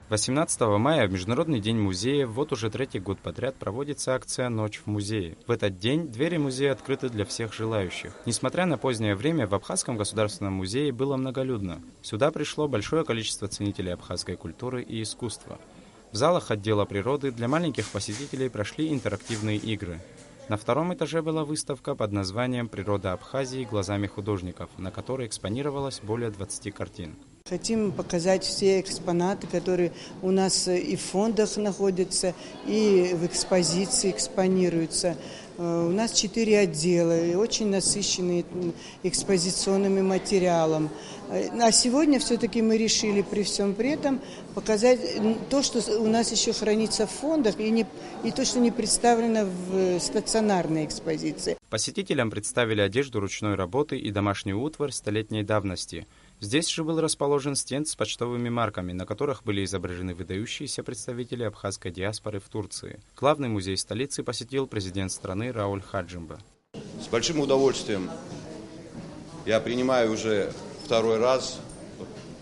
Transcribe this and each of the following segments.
18 мая, в Международный день музея, вот уже третий год подряд проводится акция «Ночь в музее». В этот день двери музея открыты для всех желающих. Несмотря на позднее время, в Абхазском государственном музее было многолюдно. Сюда пришло большое количество ценителей абхазской культуры и искусства. В залах отдела природы для маленьких посетителей прошли интерактивные игры. На втором этаже была выставка под названием «Природа Абхазии глазами художников», на которой экспонировалось более 20 картин. Хотим показать все экспонаты, которые у нас и в фондах находятся, и в экспозиции экспонируются. У нас 4 отдела, и очень насыщенные экспозиционным материалом. А сегодня все-таки мы решили при всем при этом показать то, что у нас еще хранится в фондах, и то, что не представлено в стационарной экспозиции. Посетителям представили одежду ручной работы и домашнюю утварь столетней давности. Здесь же был расположен стенд с почтовыми марками, на которых были изображены выдающиеся представители абхазской диаспоры в Турции. Главный музей столицы посетил президент страны Рауль Хаджимба. С большим удовольствием я принимаю уже второй раз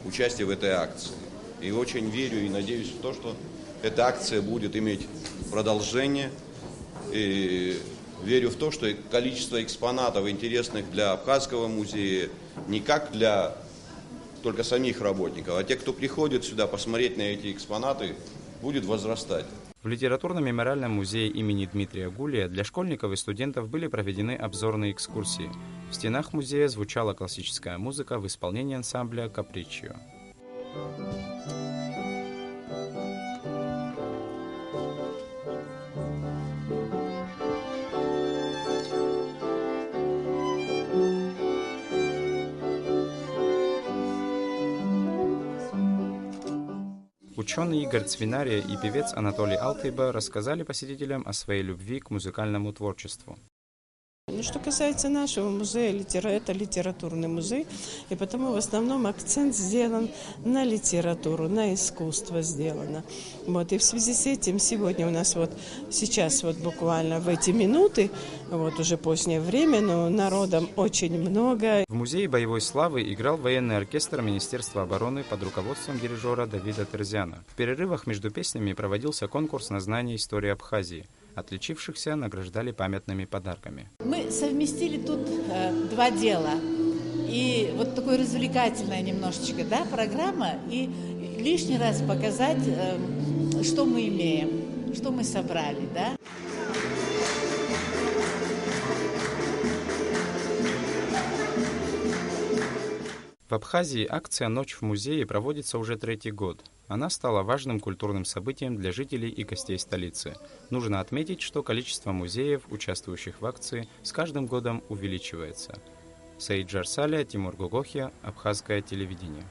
участие в этой акции. И очень верю и надеюсь в то, что эта акция будет иметь продолжение. И верю в то, что количество экспонатов, интересных для Абхазского музея, не как для только самих работников, а те, кто приходит сюда посмотреть на эти экспонаты, будет возрастать. В литературно-мемориальном музее имени Дмитрия Гулия для школьников и студентов были проведены обзорные экскурсии. В стенах музея звучала классическая музыка в исполнении ансамбля «Капричио». Ученый Игорь Цвинария и певец Анатолий Алтайба рассказали посетителям о своей любви к музыкальному творчеству. Что касается нашего музея, это литературный музей, и потому в основном акцент сделан на литературу, на искусство сделано. И в связи с этим сегодня у нас сейчас буквально в эти минуты, уже позднее время, но народом очень много. В музее боевой славы играл военный оркестр Министерства обороны под руководством дирижера Давида Терзяна. В перерывах между песнями проводился конкурс на знание истории Абхазии. Отличившихся награждали памятными подарками. Мы совместили тут 2 дела. И такое развлекательная немножечко, программа. И лишний раз показать, что мы имеем, что мы собрали, В Абхазии акция «Ночь в музее» проводится уже 3-й год. Она стала важным культурным событием для жителей и гостей столицы. Нужно отметить, что количество музеев, участвующих в акции, с каждым годом увеличивается. Саид Джарсаля, Тимур Гогохия, Абхазское телевидение.